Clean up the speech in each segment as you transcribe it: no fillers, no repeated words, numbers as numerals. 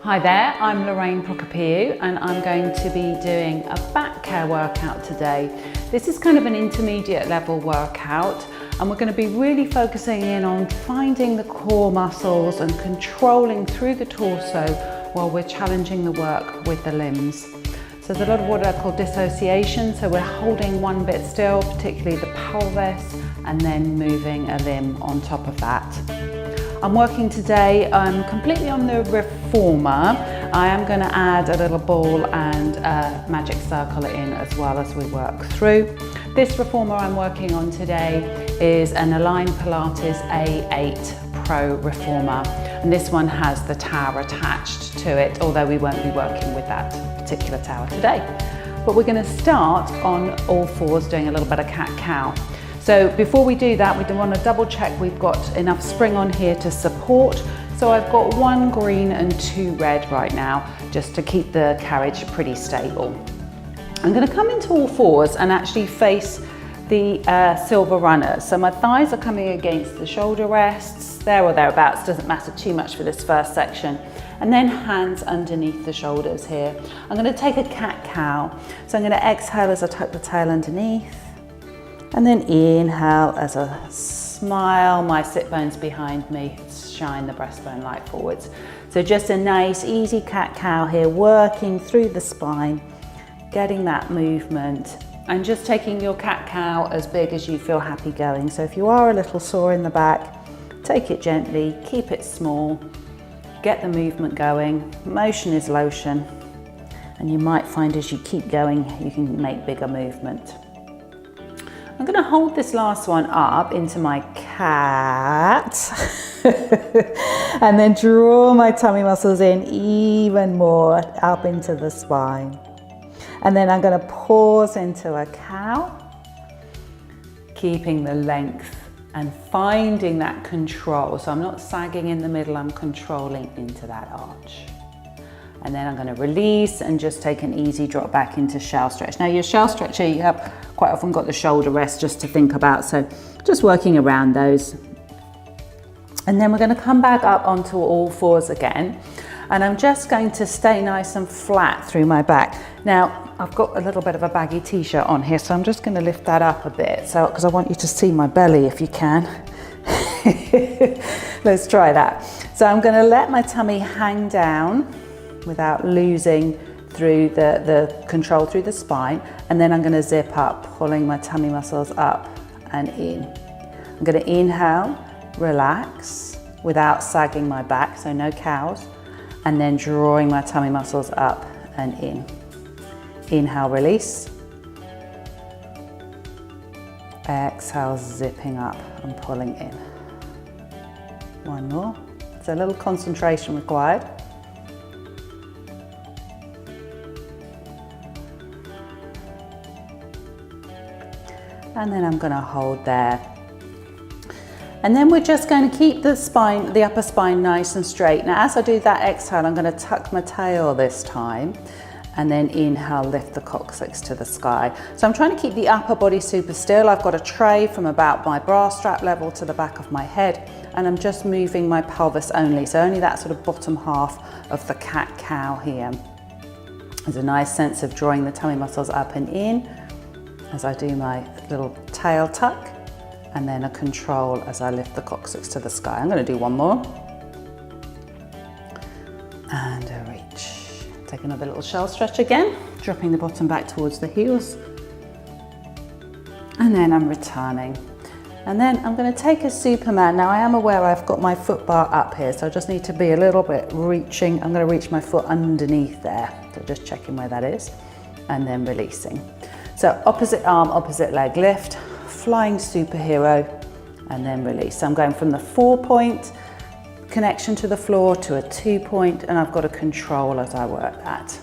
Hi there, I'm Lorraine Prokopiou and I'm going to be doing a back care workout today. This is kind of an intermediate level workout and we're going to be really focusing in on finding the core muscles and controlling through the torso while we're challenging the work with the limbs. So there's a lot of what I call dissociation, so we're holding one bit still, particularly the pelvis, and then moving a limb on top of that. I'm working today completely on the reformer. I am going to add a little ball and a magic circle in as well as we work through. This reformer I'm working on today is an Align Pilates A8 Pro reformer, and this one has the tower attached to it, although we won't be working with that particular tower today. But we're going to start on all fours doing a little bit of cat-cow. So before we do that, we do want to double check we've got enough spring on here to support. So I've got 1 green and 2 red right now, just to keep the carriage pretty stable. I'm going to come into all fours and actually face the silver runners. So my thighs are coming against the shoulder rests, there or thereabouts, doesn't matter too much for this first section. And then hands underneath the shoulders here. I'm going to take a cat-cow. So I'm going to exhale as I tuck the tail underneath. And then inhale as I smile, my sit bones behind me, shine the breastbone light forwards. So just a nice easy cat-cow here, working through the spine, getting that movement, and just taking your cat-cow as big as you feel happy going. So if you are a little sore in the back, take it gently, keep it small, get the movement going. Motion is lotion, and you might find as you keep going, you can make bigger movement. I'm going to hold this last one up into my cat and then draw my tummy muscles in even more up into the spine. And then I'm going to pause into a cow, keeping the length and finding that control. So I'm not sagging in the middle, I'm controlling into that arch. And then I'm going to release and just take an easy drop back into shell stretch. Now your shell stretch here, you have quite often got the shoulder rest just to think about. So just working around those. And then we're going to come back up onto all fours again. And I'm just going to stay nice and flat through my back. Now I've got a little bit of a baggy t-shirt on here, so I'm just going to lift that up a bit. So, because I want you to see my belly if you can. Let's try that. So I'm going to let my tummy hang down without losing through the control through the spine, and then I'm going to zip up, pulling my tummy muscles up and in. I'm going to inhale, relax without sagging my back, so no cows, and then drawing my tummy muscles up and in. Inhale, release. Exhale, zipping up and pulling in. One more. It's a little concentration required. And then I'm going to hold there. And then we're just going to keep the spine, the upper spine nice and straight. Now as I do that exhale, I'm going to tuck my tail this time, and then inhale, lift the coccyx to the sky. So I'm trying to keep the upper body super still. I've got a tray from about my bra strap level to the back of my head, and I'm just moving my pelvis only. So only that sort of bottom half of the cat-cow here. There's a nice sense of drawing the tummy muscles up and in as I do my little tail tuck, and then a control as I lift the coccyx to the sky. I'm going to do one more. And a reach. Take another little shell stretch again, dropping the bottom back towards the heels. And then I'm returning. And then I'm going to take a Superman. Now I am aware I've got my foot bar up here, so I just need to be a little bit reaching. I'm going to reach my foot underneath there. So just checking where that is, and then releasing. So opposite arm, opposite leg lift, flying superhero, and then release. So I'm going from the 4-point connection to the floor to a 2-point, and I've got a control as I work that.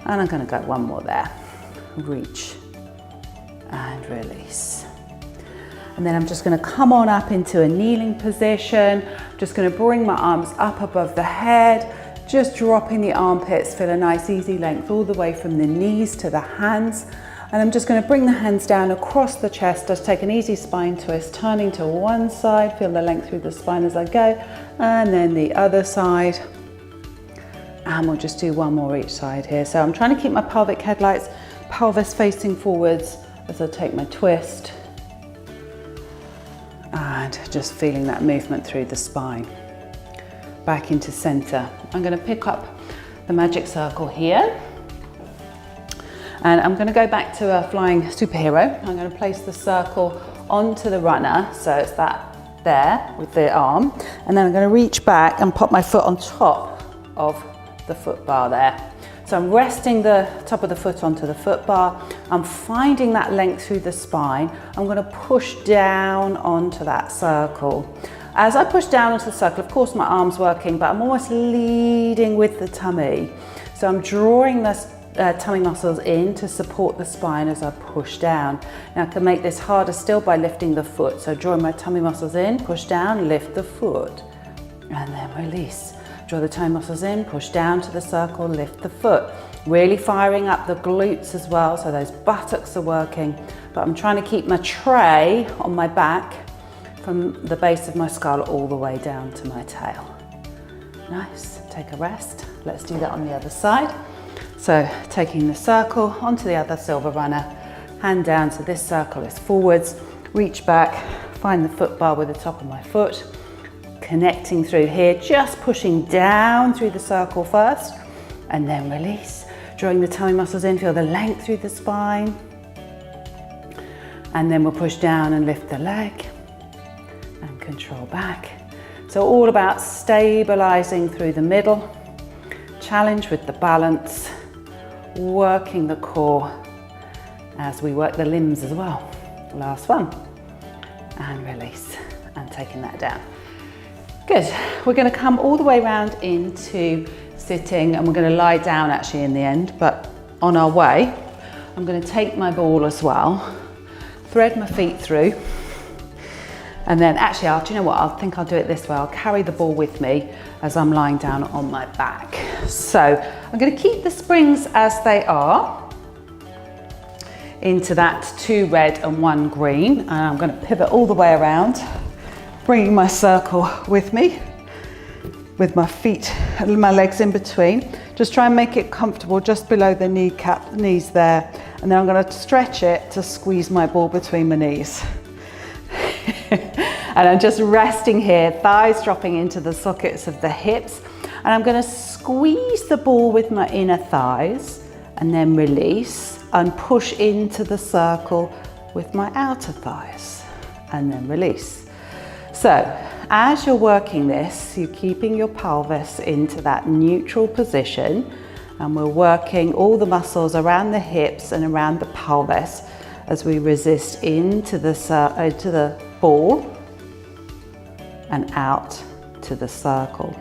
And I'm going to go one more there. Reach and release. And then I'm just going to come on up into a kneeling position. Just going to bring my arms up above the head, just dropping the armpits, feel a nice easy length all the way from the knees to the hands. And I'm just going to bring the hands down across the chest, just take an easy spine twist, turning to one side, feel the length through the spine as I go, and then the other side. And we'll just do one more each side here. So I'm trying to keep my pelvic headlights, pelvis facing forwards as I take my twist. And just feeling that movement through the spine. Back into center. I'm going to pick up the magic circle here. And I'm going to go back to a flying superhero. I'm going to place the circle onto the runner. So it's that there with the arm. And then I'm going to reach back and pop my foot on top of the foot bar there. So I'm resting the top of the foot onto the foot bar. I'm finding that length through the spine. I'm going to push down onto that circle. As I push down onto the circle, of course my arm's working, but I'm almost leading with the tummy. So I'm drawing the tummy muscles in to support the spine as I push down. Now I can make this harder still by lifting the foot. So drawing my tummy muscles in, push down, lift the foot, and then release. Draw the tummy muscles in, push down to the circle, lift the foot. Really firing up the glutes as well, so those buttocks are working. But I'm trying to keep my tray on my back from the base of my skull all the way down to my tail. Nice, take a rest. Let's do that on the other side. So taking the circle onto the other silver runner, hand down, so this circle is forwards, reach back, find the foot bar with the top of my foot, connecting through here, just pushing down through the circle first, and then release. Drawing the tummy muscles in, feel the length through the spine. And then we'll push down and lift the leg and control back. So all about stabilizing through the middle, challenge with the balance, working the core as we work the limbs as well. Last one, and release, and taking that down. Good, we're going to come all the way around into sitting, and we're going to lie down actually in the end, but on our way, I'm going to take my ball as well, thread my feet through, and then actually, do you know what, I think I'll do it this way. I'll carry the ball with me as I'm lying down on my back. So I'm going to keep the springs as they are into that 2 red and 1 green, and I'm going to pivot all the way around, bringing my circle with me, with my feet and my legs in between. Just try and make it comfortable just below the knees there. And then I'm going to stretch it to squeeze my ball between my knees. And I'm just resting here, thighs dropping into the sockets of the hips. And I'm going to squeeze the ball with my inner thighs and then release and push into the circle with my outer thighs and then release. So as you're working this, you're keeping your pelvis into that neutral position, and we're working all the muscles around the hips and around the pelvis as we resist into the ball and out to the circle.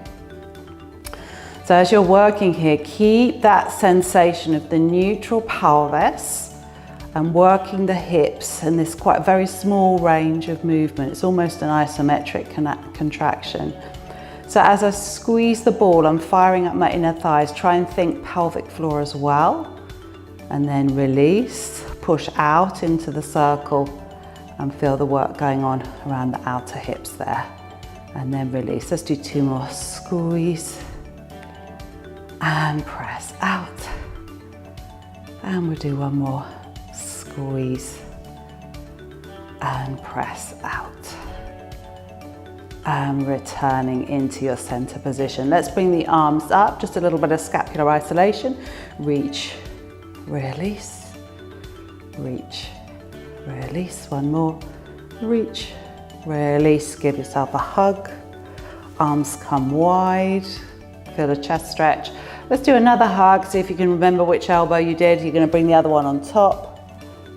So as you're working here, keep that sensation of the neutral pelvis and working the hips in this quite very small range of movement. It's almost an isometric contraction. So as I squeeze the ball, I'm firing up my inner thighs. Try and think pelvic floor as well. And then release, push out into the circle and feel the work going on around the outer hips there. And then release. Let's do 2 more. Squeeze and press out. And we'll do 1 more. Squeeze and press out. And returning into your center position. Let's bring the arms up, just a little bit of scapular isolation. Reach, release, reach, release. 1 more. Reach, release. Give yourself a hug. Arms come wide. Feel the chest stretch. Let's do another hug. See if you can remember which elbow you did. You're going to bring the other one on top.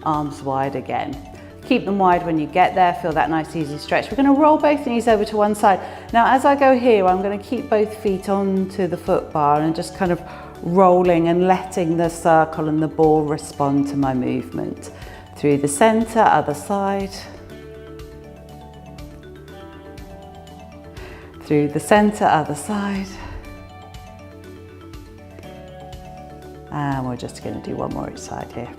Arms wide again. Keep them wide when you get there. Feel that nice easy stretch. We're going to roll both knees over to one side. Now as I go here, I'm going to keep both feet onto the foot bar and just kind of rolling and letting the circle and the ball respond to my movement. Through the center, other side. Through the center, other side. And we're just going to do 1 more each side here.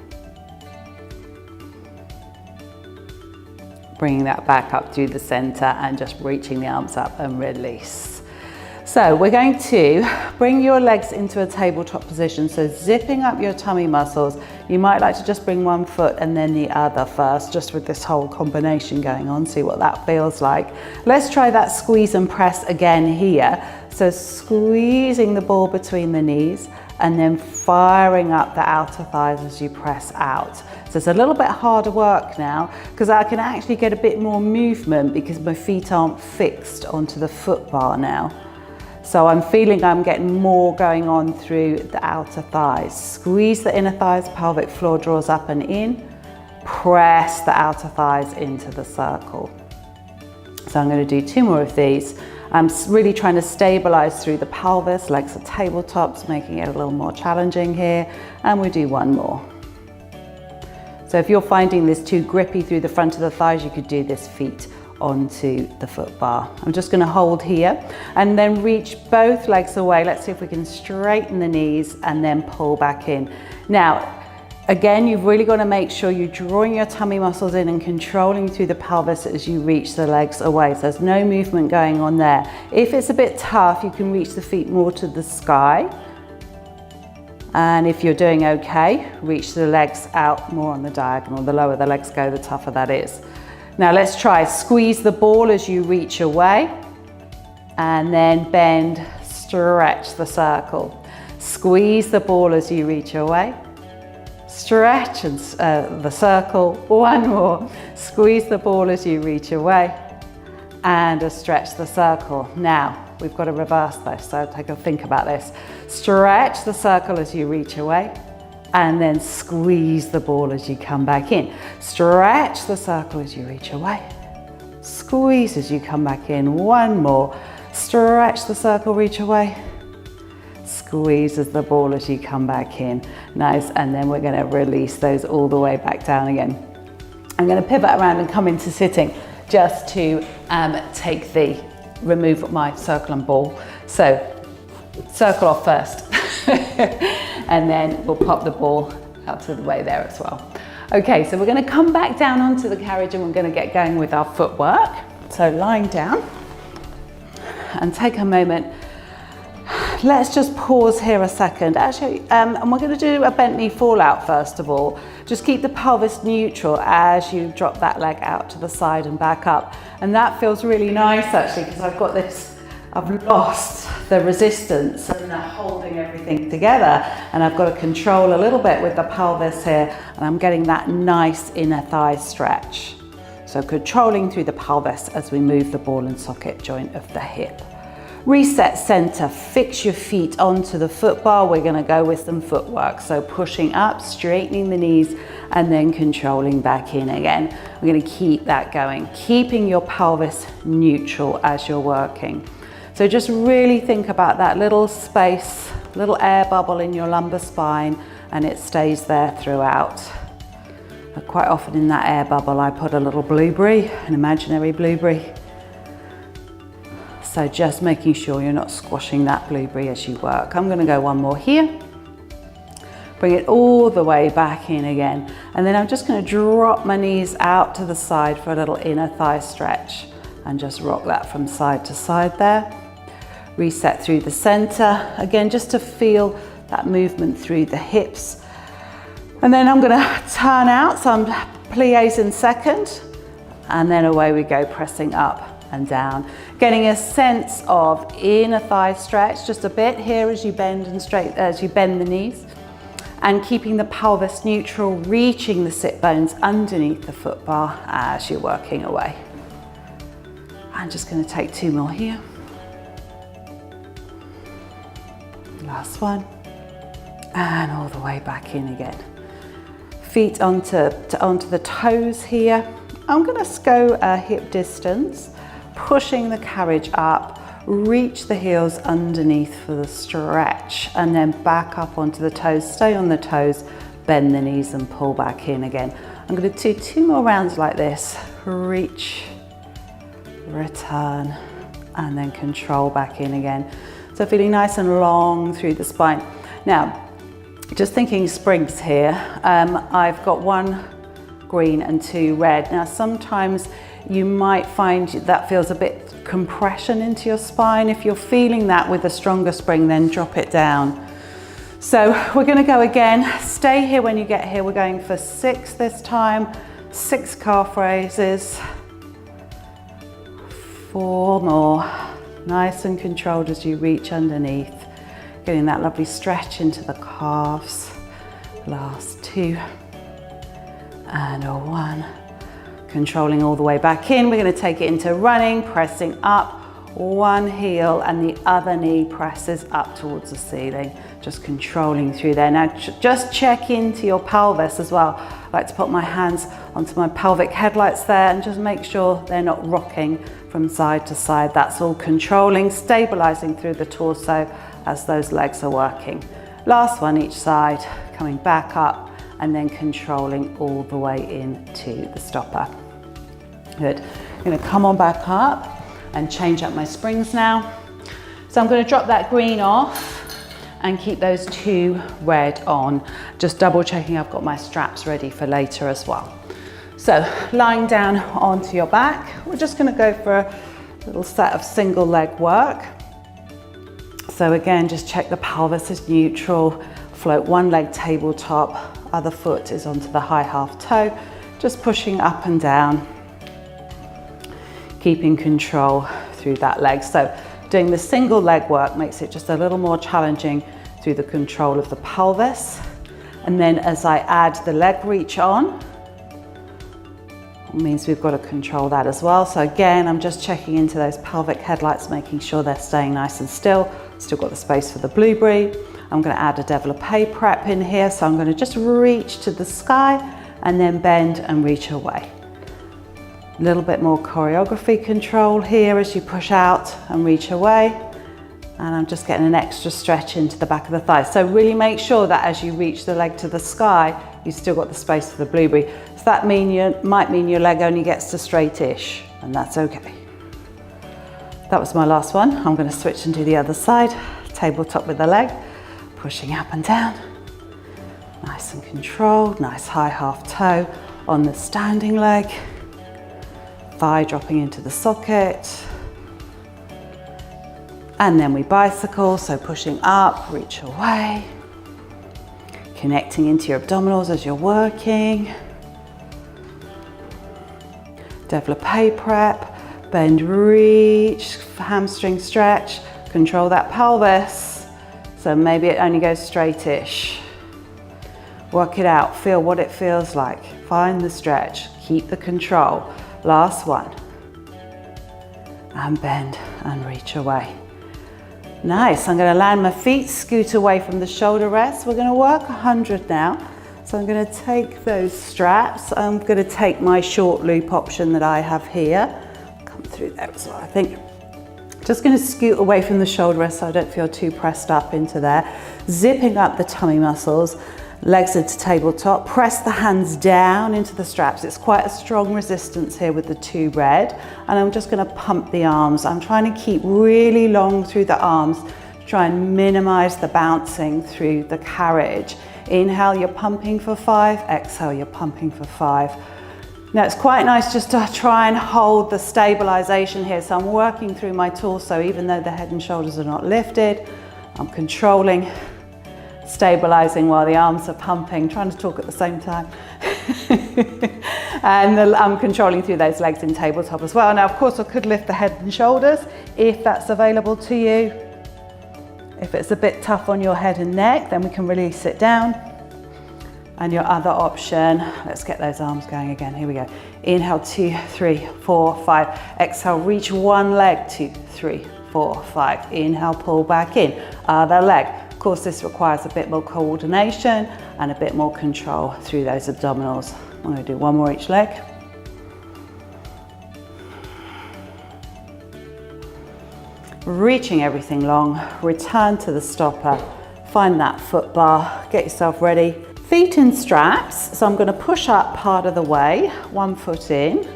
Bringing that back up through the center and just reaching the arms up and release. So we're going to bring your legs into a tabletop position. So zipping up your tummy muscles. You might like to just bring one foot and then the other first, just with this whole combination going on, see what that feels like. Let's try that squeeze and press again here. So squeezing the ball between the knees and then firing up the outer thighs as you press out. So it's a little bit harder work now because I can actually get a bit more movement because my feet aren't fixed onto the foot bar now. So I'm feeling I'm getting more going on through the outer thighs. Squeeze the inner thighs, pelvic floor draws up and in. Press the outer thighs into the circle. So I'm going to do 2 more of these. I'm really trying to stabilize through the pelvis, legs are tabletops, making it a little more challenging here. And we do 1 more. So if you're finding this too grippy through the front of the thighs, you could do this feet onto the foot bar. I'm just going to hold here and then reach both legs away. Let's see if we can straighten the knees and then pull back in. Now, again, you've really got to make sure you're drawing your tummy muscles in and controlling through the pelvis as you reach the legs away. So there's no movement going on there. If it's a bit tough, you can reach the feet more to the sky. And if you're doing okay, reach the legs out more on the diagonal. The lower the legs go, the tougher that is. Now let's try, squeeze the ball as you reach away and then bend, stretch the circle. Squeeze the ball as you reach away, stretch and the circle. 1 more, squeeze the ball as you reach away and stretch the circle. Now we've got to reverse this, so take a think about this. Stretch the circle as you reach away and then squeeze the ball as you come back in. Stretch the circle as you reach away. Squeeze as you come back in. 1 more. Stretch the circle, reach away. Squeeze as the ball as you come back in. Nice, and then we're going to release those all the way back down again. I'm going to pivot around and come into sitting just to remove my circle and ball. So circle off first. And then we'll pop the ball out to the way there as well. Okay, so we're going to come back down onto the carriage and we're going to get going with our footwork. So lying down and take a moment. Let's just pause here a second. Actually, and we're going to do a bent knee fallout first of all. Just keep the pelvis neutral as you drop that leg out to the side and back up. And that feels really nice actually because I've lost the resistance and holding everything together, and I've got to control a little bit with the pelvis here, and I'm getting that nice inner thigh stretch. So controlling through the pelvis as we move the ball and socket joint of the hip. Reset center, fix your feet onto the foot bar. We're going to go with some footwork. So pushing up, straightening the knees, and then controlling back in again. We're going to keep that going, keeping your pelvis neutral as you're working. So just really think about that little space, little air bubble in your lumbar spine, and it stays there throughout. But quite often in that air bubble, I put a little blueberry, an imaginary blueberry. So just making sure you're not squashing that blueberry as you work. I'm going to go 1 more here. Bring it all the way back in again. And then I'm just going to drop my knees out to the side for a little inner thigh stretch and just rock that from side to side there. Reset through the center, again, just to feel that movement through the hips. And then I'm gonna turn out, so I'm pliés in second, and then away we go, pressing up and down. Getting a sense of inner thigh stretch, just a bit here as you bend and straight, as you bend the knees, and keeping the pelvis neutral, reaching the sit bones underneath the foot bar as you're working away. I'm just gonna take 2 more here. Last one, and all the way back in again. Feet onto the toes here. I'm going to go a hip distance, pushing the carriage up, reach the heels underneath for the stretch, and then back up onto the toes, stay on the toes, bend the knees and pull back in again. I'm going to do 2 more rounds like this. Reach, return, and then control back in again. So feeling nice and long through the spine. Now, just thinking sprigs here, I've got 1 green and 2 red. Now, sometimes you might find that feels a bit compression into your spine. If you're feeling that with a stronger spring, then drop it down. So we're going to go again. Stay here when you get here. We're going for 6 this time. 6 calf raises. 4 more. Nice and controlled as you reach underneath. Getting that lovely stretch into the calves. Last 2. And a 1. Controlling all the way back in. We're going to take it into running, pressing up. One heel and the other knee presses up towards the ceiling. Just controlling through there. Now just check into your pelvis as well. I like to put my hands onto my pelvic headlights there and just make sure they're not rocking from side to side. That's all controlling, stabilizing through the torso as those legs are working. Last one each side, coming back up and then controlling all the way into the stopper. Good. I'm going to come on back up and change up my springs now. So I'm going to drop that green off and keep those 2 red on. Just double checking I've got my straps ready for later as well. So lying down onto your back, we're just going to go for a little set of single leg work. So again, just check the pelvis is neutral, float one leg tabletop, other foot is onto the high half toe, just pushing up and down, keeping control through that leg. So doing the single leg work makes it just a little more challenging through the control of the pelvis. And then as I add the leg reach on, it means we've got to control that as well. So again, I'm just checking into those pelvic headlights, making sure they're staying nice and still. Still got the space for the blueberry. I'm going to add a développé prep in here. So I'm going to just reach to the sky and then bend and reach away. A little bit more choreography control here as you push out and reach away. And I'm just getting an extra stretch into the back of the thigh. So really make sure that as you reach the leg to the sky, you've still got the space for the blueberry. So that might mean your leg only gets to straight-ish, and that's okay. That was my last one. I'm going to switch and do the other side. Tabletop with the leg, pushing up and down. Nice and controlled, nice high half toe on the standing leg. Thigh dropping into the socket. And then we bicycle, so pushing up, reach away. Connecting into your abdominals as you're working. Développé prep, bend, reach, hamstring stretch, control that pelvis. So maybe it only goes straight-ish. Work it out, feel what it feels like. Find the stretch, keep the control. Last one. And bend and reach away. Nice, I'm going to land my feet, scoot away from the shoulder rest. We're going to work 100 now. So I'm going to take those straps. I'm going to take my short loop option that I have here. Come through there as well, I think. Just going to scoot away from the shoulder rest so I don't feel too pressed up into there. Zipping up the tummy muscles. Legs into tabletop, press the hands down into the straps. It's quite a strong resistance here with the 2 red. And I'm just going to pump the arms. I'm trying to keep really long through the arms to try and minimize the bouncing through the carriage. Inhale, you're pumping for 5. Exhale, you're pumping for 5. Now it's quite nice just to try and hold the stabilization here. So I'm working through my torso, even though the head and shoulders are not lifted. I'm controlling, stabilizing while the arms are pumping, trying to talk at the same time. And I'm controlling through those legs in tabletop as well. Now, of course, I could lift the head and shoulders if that's available to you. If it's a bit tough on your head and neck, then we can release it down. And your other option, let's get those arms going again. Here we go. Inhale, 2, 3, 4, 5. Exhale, reach one leg, 2, 3, 4, 5. Inhale, pull back in. Other leg. Of course, this requires a bit more coordination and a bit more control through those abdominals. I'm going to do one more each leg. Reaching everything long, return to the stopper, find that foot bar, get yourself ready. Feet in straps, so I'm going to push up part of the way, one foot in,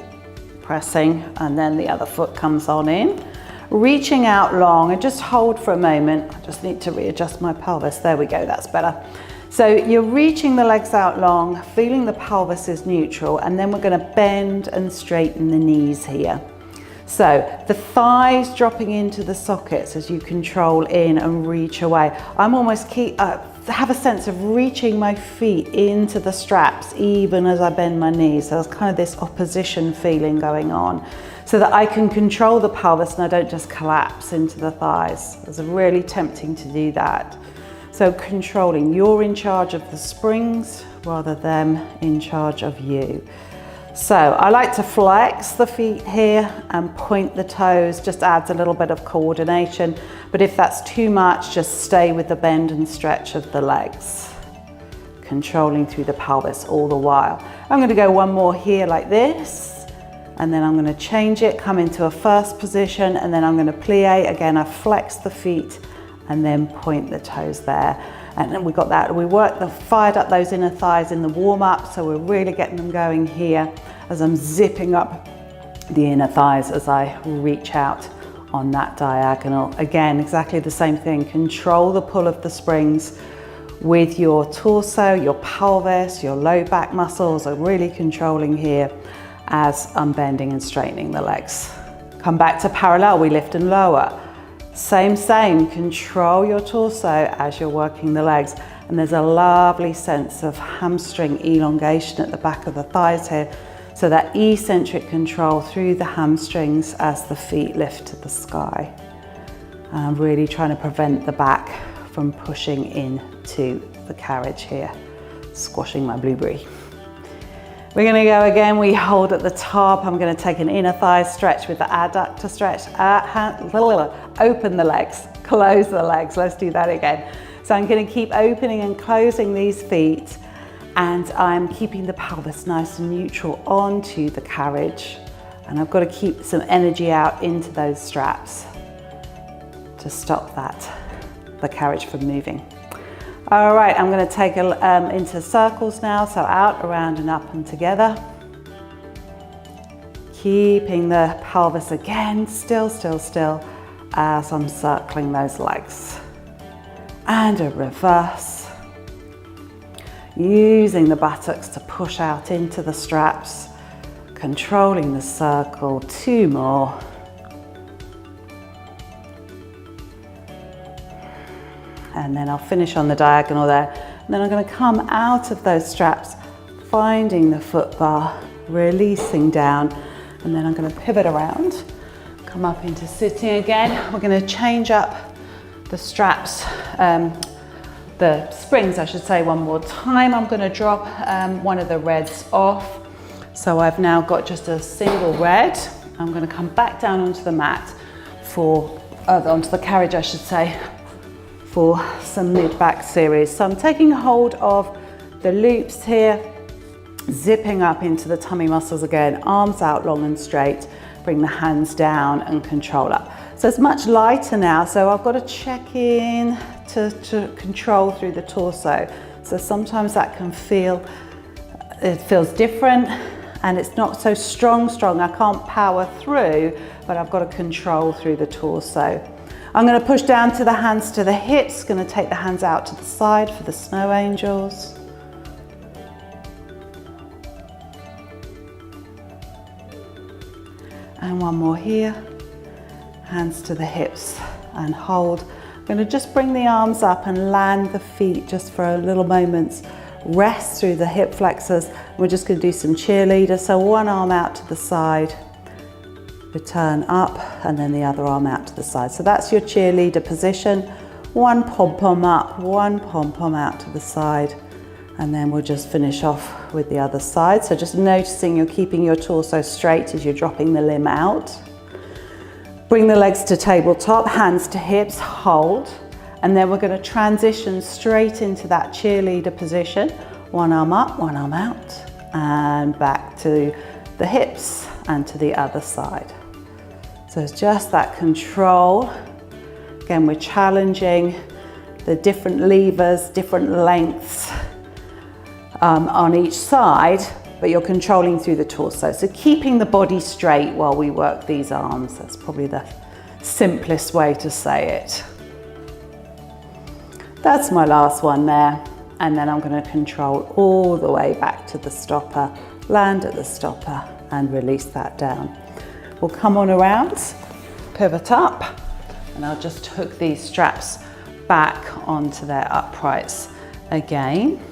pressing, and then the other foot comes on in. Reaching out long, and just hold for a moment. I just need to readjust my pelvis. There we go, that's better. So you're reaching the legs out long, feeling the pelvis is neutral, and then we're going to bend and straighten the knees here. So the thighs dropping into the sockets as you control in and reach away. I'm almost have a sense of reaching my feet into the straps even as I bend my knees. So there's kind of this opposition feeling going on so that I can control the pelvis and I don't just collapse into the thighs. It's really tempting to do that. So controlling, you're in charge of the springs rather than in charge of you. So I like to flex the feet here and point the toes, just adds a little bit of coordination. But if that's too much, just stay with the bend and stretch of the legs. Controlling through the pelvis all the while. I'm going to go one more here like this, and then I'm going to change it, come into a first position, and then I'm going to plie. Again, I flex the feet and then point the toes there. And then we got that, fired up those inner thighs in the warm up, so we're really getting them going here as I'm zipping up the inner thighs as I reach out on that diagonal. Again, exactly the same thing, control the pull of the springs with your torso, your pelvis, your low back muscles are really controlling here as I'm bending and straightening the legs. Come back to parallel, we lift and lower. Same, control your torso as you're working the legs. And there's a lovely sense of hamstring elongation at the back of the thighs here. So that eccentric control through the hamstrings as the feet lift to the sky. And I'm really trying to prevent the back from pushing into the carriage here, squashing my blueberry. We're going to go again, we hold at the top. I'm going to take an inner thigh stretch with the adductor stretch. Open the legs, close the legs. Let's do that again. So I'm going to keep opening and closing these feet, and I'm keeping the pelvis nice and neutral onto the carriage. And I've got to keep some energy out into those straps to stop the carriage from moving. All right, I'm going to take into circles now, so out, around and up and together. Keeping the pelvis again, still, as I'm circling those legs. And a reverse. Using the buttocks to push out into the straps, controlling the circle, 2 more. And then I'll finish on the diagonal there. And then I'm going to come out of those straps, finding the foot bar, releasing down, and then I'm going to pivot around, come up into sitting again. We're going to change up the straps, the springs I should say, one more time. I'm going to drop one of the reds off. So I've now got just a single red. I'm going to come back down onto the mat onto the carriage I should say, for some mid-back series. So I'm taking hold of the loops here, zipping up into the tummy muscles again, arms out long and straight, bring the hands down and control up. So it's much lighter now, so I've got to check in to control through the torso. So sometimes that can it feels different and it's not so strong. I can't power through, but I've got to control through the torso. I'm going to push down to the hands to the hips, going to take the hands out to the side for the snow angels. And one more here, hands to the hips and hold. I'm going to just bring the arms up and land the feet just for a little moment's rest through the hip flexors. We're just going to do some cheerleader, so one arm out to the side, return up, and then the other arm out to the side. So that's your cheerleader position. One pom-pom up, one pom-pom out to the side, and then we'll just finish off with the other side. So just noticing you're keeping your torso straight as you're dropping the limb out. Bring the legs to tabletop, hands to hips, hold, and then we're going to transition straight into that cheerleader position. One arm up, one arm out, and back to the hips and to the other side. So it's just that control. Again, we're challenging the different levers, different lengths on each side, but you're controlling through the torso. So keeping the body straight while we work these arms. That's probably the simplest way to say it. That's my last one there. And then I'm going to control all the way back to the stopper, land at the stopper and release that down. We'll come on around, pivot up, and I'll just hook these straps back onto their uprights again.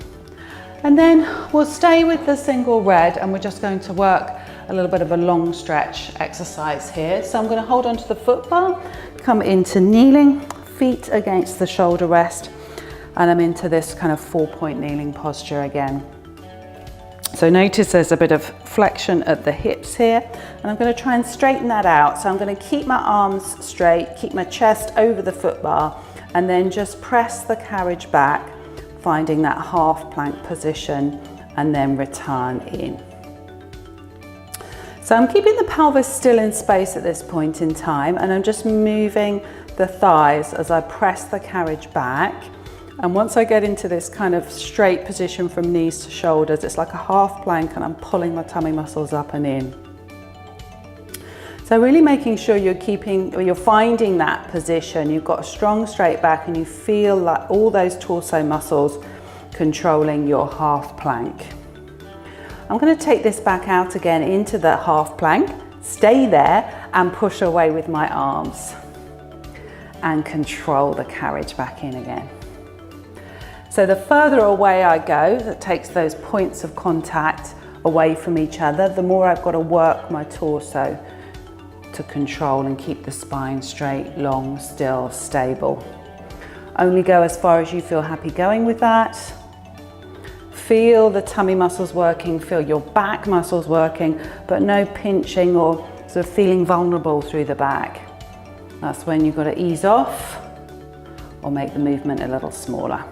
And then we'll stay with the single red, and we're just going to work a little bit of a long stretch exercise here. So I'm going to hold onto the foot bar, come into kneeling, feet against the shoulder rest, and I'm into this kind of 4-point kneeling posture again. So notice there's a bit of flexion at the hips here, and I'm going to try and straighten that out. So I'm going to keep my arms straight, keep my chest over the foot bar, and then just press the carriage back, finding that half plank position, and then return in. So I'm keeping the pelvis still in space at this point in time, and I'm just moving the thighs as I press the carriage back. And once I get into this kind of straight position from knees to shoulders, it's like a half plank, and I'm pulling my tummy muscles up and in. So really making sure you're finding that position. You've got a strong straight back, and you feel like all those torso muscles controlling your half plank. I'm going to take this back out again into the half plank, stay there and push away with my arms, and control the carriage back in again. So the further away I go, that takes those points of contact away from each other, the more I've got to work my torso to control and keep the spine straight, long, still, stable. Only go as far as you feel happy going with that. Feel the tummy muscles working, feel your back muscles working, but no pinching or sort of feeling vulnerable through the back. That's when you've got to ease off or make the movement a little smaller.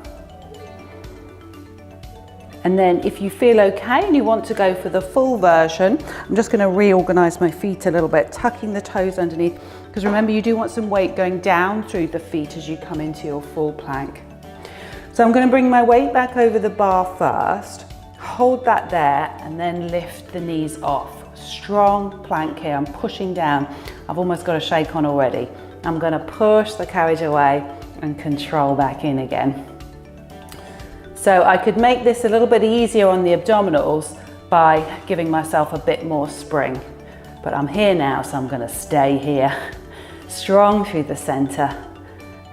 And then if you feel okay and you want to go for the full version, I'm just going to reorganize my feet a little bit, tucking the toes underneath, because remember, you do want some weight going down through the feet as you come into your full plank. So I'm going to bring my weight back over the bar first, hold that there, and then lift the knees off. Strong plank here, I'm pushing down. I've almost got a shake on already. I'm going to push the carriage away and control back in again. So I could make this a little bit easier on the abdominals by giving myself a bit more spring. But I'm here now, so I'm going to stay here. Strong through the center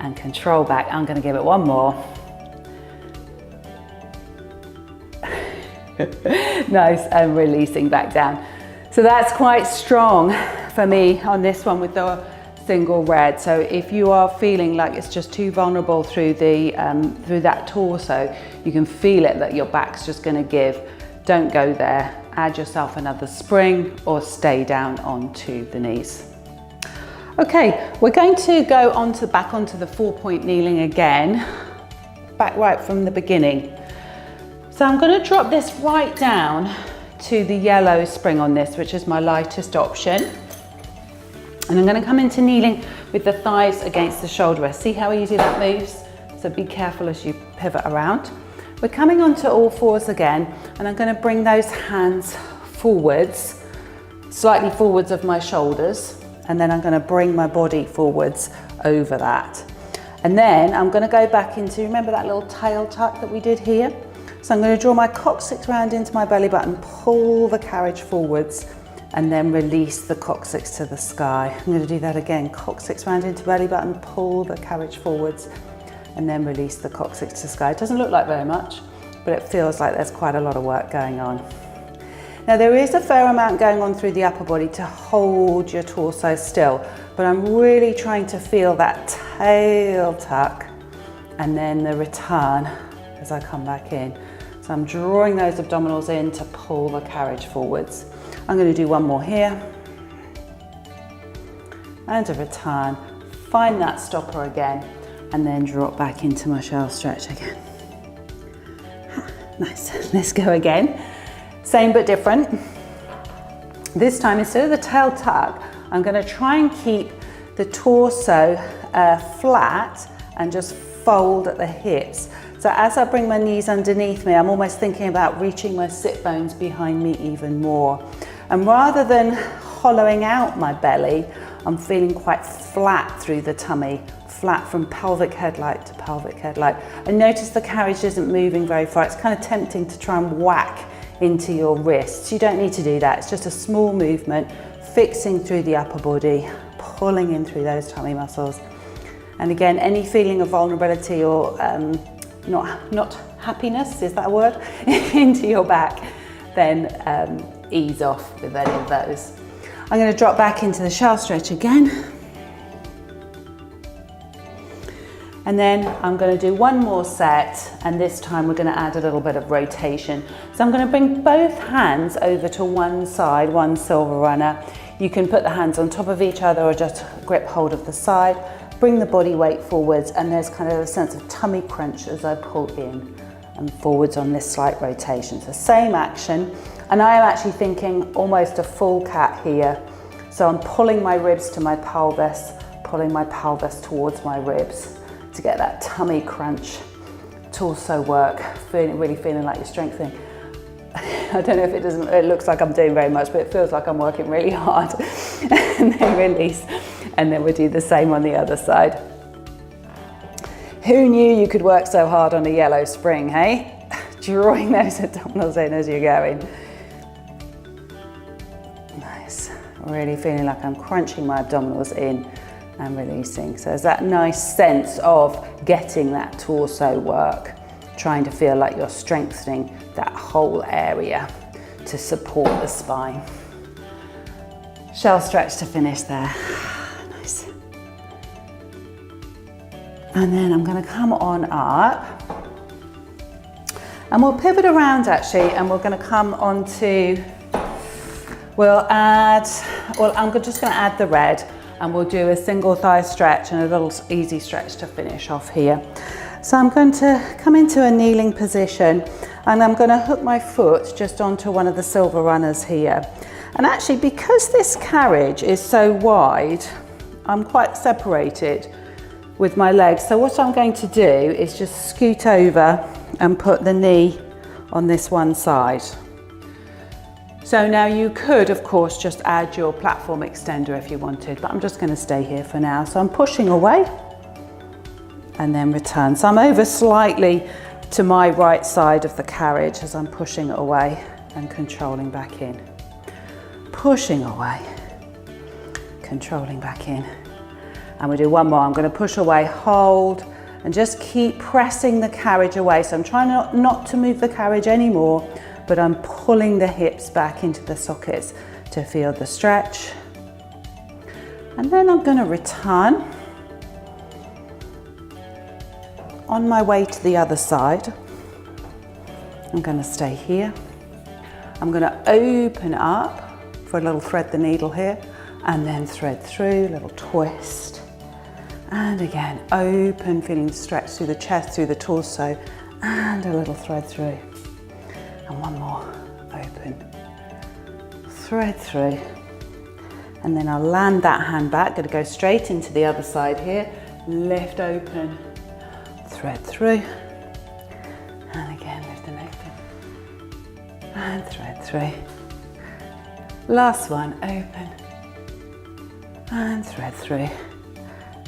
and control back. I'm going to give it one more. Nice, and releasing back down. So that's quite strong for me on this one with the single red. So if you are feeling like it's just too vulnerable through that torso, you can feel it that your back's just going to give. Don't go there. Add yourself another spring or stay down onto the knees. Okay, we're going to go back onto the 4-point kneeling again, back right from the beginning. So I'm going to drop this right down to the yellow spring on this, which is my lightest option. And I'm going to come into kneeling with the thighs against the shoulder rest. See how easy that moves? So be careful as you pivot around. We're coming onto all fours again, and I'm going to bring those hands forwards, slightly forwards of my shoulders, and then I'm going to bring my body forwards over that. And then I'm going to go back into, remember that little tail tuck that we did here? So I'm going to draw my coccyx round into my belly button, pull the carriage forwards, and then release the coccyx to the sky. I'm going to do that again. Coccyx round into belly button, pull the carriage forwards, and then release the coccyx to the sky. It doesn't look like very much, but it feels like there's quite a lot of work going on. Now there is a fair amount going on through the upper body to hold your torso still, but I'm really trying to feel that tail tuck and then the return as I come back in. So I'm drawing those abdominals in to pull the carriage forwards. I'm going to do one more here, and a return, find that stopper again, and then drop back into my shell stretch again. Nice, let's go again. Same but different. This time, instead of the tail tuck, I'm going to try and keep the torso flat and just fold at the hips. So as I bring my knees underneath me, I'm almost thinking about reaching my sit bones behind me even more. And rather than hollowing out my belly, I'm feeling quite flat through the tummy, flat from pelvic headlight to pelvic headlight. And notice the carriage isn't moving very far. It's kind of tempting to try and whack into your wrists. You don't need to do that. It's just a small movement. fixing through the upper body, pulling in through those tummy muscles. And again, any feeling of vulnerability or not happiness, is that a word, into your back, then ease off with any of those. I'm going to drop back into the shelf stretch again. And then I'm going to do one more set, and this time we're going to add a little bit of rotation. So I'm going to bring both hands over to one side, one silver runner. You can put the hands on top of each other or just grip hold of the side. Bring the body weight forwards, and there's kind of a sense of tummy crunch as I pull in and forwards on this slight rotation. So same action, and I am actually thinking almost a full cat here. So I'm pulling my ribs to my pelvis, pulling my pelvis towards my ribs to get that tummy crunch, torso work, really feeling like you're strengthening. I don't know if it looks like I'm doing very much, but it feels like I'm working really hard. And then release, and then we'll do the same on the other side. Who knew you could work so hard on a yellow spring, hey? Drawing those abdominals in as you're going. Nice, really feeling like I'm crunching my abdominals in and releasing. So there's that nice sense of getting that torso work, trying to feel like you're strengthening that whole area to support the spine. Shell stretch to finish there. Nice. And then I'm going to come on up, and we'll pivot around actually, and we're going to come on to, I'm just going to add the red, and we'll do a single thigh stretch and a little easy stretch to finish off here. So I'm going to come into a kneeling position, and I'm going to hook my foot just onto one of the silver runners here. And actually, because this carriage is so wide, I'm quite separated with my legs. So what I'm going to do is just scoot over and put the knee on this one side. So now you could, of course, just add your platform extender if you wanted, but I'm just going to stay here for now. So I'm pushing away and then return. So I'm over slightly to my right side of the carriage as I'm pushing it away and controlling back in. Pushing away, controlling back in. And we'll do one more. I'm going to push away, hold, and just keep pressing the carriage away. So I'm trying not to move the carriage anymore, but I'm pulling the hips back into the sockets to feel the stretch. And then I'm going to return on my way to the other side. I'm going to stay here. I'm going to open up for a little thread the needle here, and then thread through, little twist. And again, open, feeling the stretch through the chest, through the torso, and a little thread through. And one more, open, thread through. And then I'll land that hand back, gonna go straight into the other side here, lift open, thread through, and again, lift and open, and thread through. Last one, open, and thread through.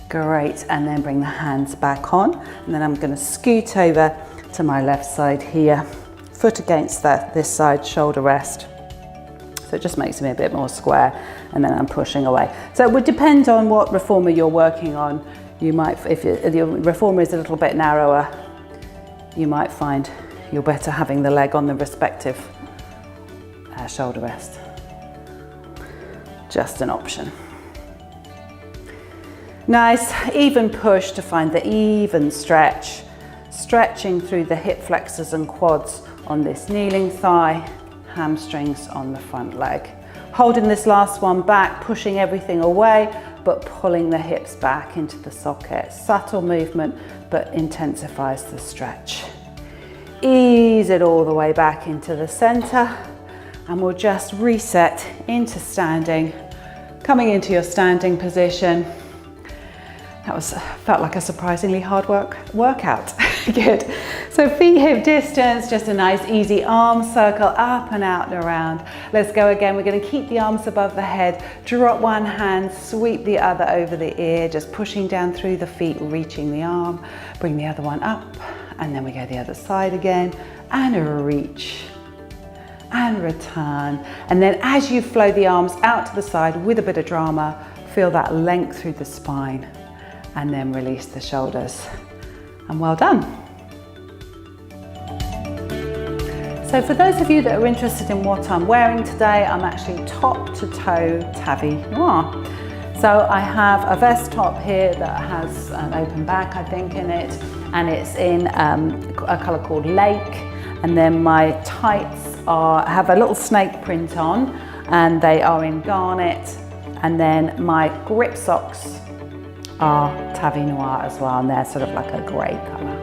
Great, and then bring the hands back on, and then I'm gonna scoot over to my left side here, foot against this side, shoulder rest. So it just makes me a bit more square, and then I'm pushing away. So it would depend on what reformer you're working on. You might, if your reformer is a little bit narrower, you might find you're better having the leg on the respective shoulder rest. Just an option. Nice, even push to find the even stretch. Stretching through the hip flexors and quads on this kneeling thigh, hamstrings on the front leg. Holding this last one back, pushing everything away, but pulling the hips back into the socket. Subtle movement, but intensifies the stretch. Ease it all the way back into the center, and we'll just reset into standing. Coming into your standing position. That felt like a surprisingly hard workout. Good. So feet hip distance, just a nice easy arm circle up and out and around. Let's go again. We're going to keep the arms above the head, drop one hand, sweep the other over the ear, just pushing down through the feet, reaching the arm, bring the other one up, and then we go the other side again, and reach, and return. And then as you flow the arms out to the side with a bit of drama, feel that length through the spine, and then release the shoulders. And well done. So for those of you that are interested in what I'm wearing today, I'm actually top to toe Tavi Noir. So I have a vest top here that has an open back, I think, in it, and it's in a colour called Lake. And then my tights have a little snake print on, and they are in garnet. And then my grip socks are Tavi Noir as well, and they're sort of like a grey colour.